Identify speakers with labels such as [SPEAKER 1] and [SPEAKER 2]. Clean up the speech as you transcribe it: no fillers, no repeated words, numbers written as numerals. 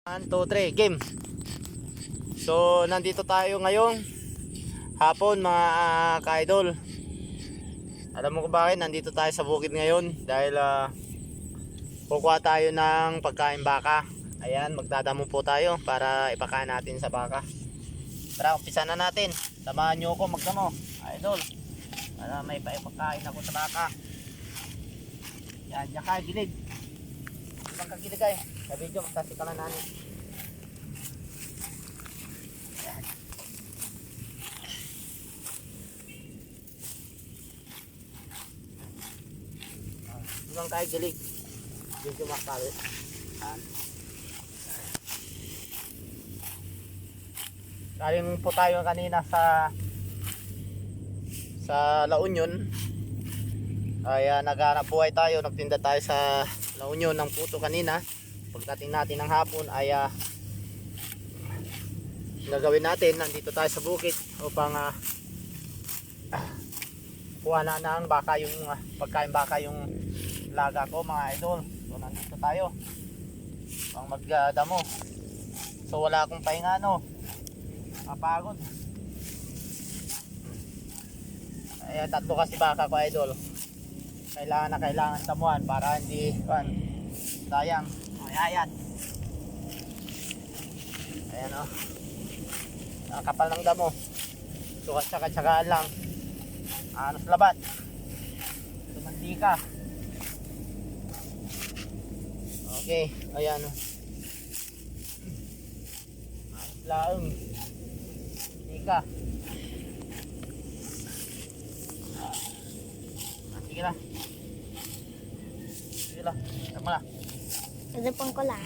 [SPEAKER 1] 1, 2, 3, game. So nandito tayo ngayong hapon mga ka-idol. Alam mo ko bakit nandito tayo sa bukid ngayon? Dahil kukuha tayo ng pagkain baka. Ayan, magdadamo po tayo para ipakain natin sa baka. Tara, umpisa na natin. Samahan nyo ako magdamo, idol, para may paipakain ako sa baka. Yan, yan ka, gilid. Ibang kagilig ay sa video, magkasikalan natin. Yan. Ibang kayo gilig. Video makakalit. Yan. Galing po tayo kanina sa La Union. Ay naghanap buhay tayo, nagtinda tayo sa La Union ng puto kanina. Pagdating natin ng hapon ay gagawin natin, nandito tayo sa bukid upang kuha na ng baka yung pagkain baka yung laga ko mga idol. So nandito tayo pang magdamo. So wala akong pahinga, no, mapagod. Ay tatlo kasi baka ko, idol. Kailangan damuhan para hindi sayang. Ayan. Ayan, oh. Kapal ng damo. So tsaka lang. Anos labat. Mantika. Okay, ayan, oh. Anos laang. Mantika. Sige lang. Tama na.
[SPEAKER 2] Ano pang ko lang?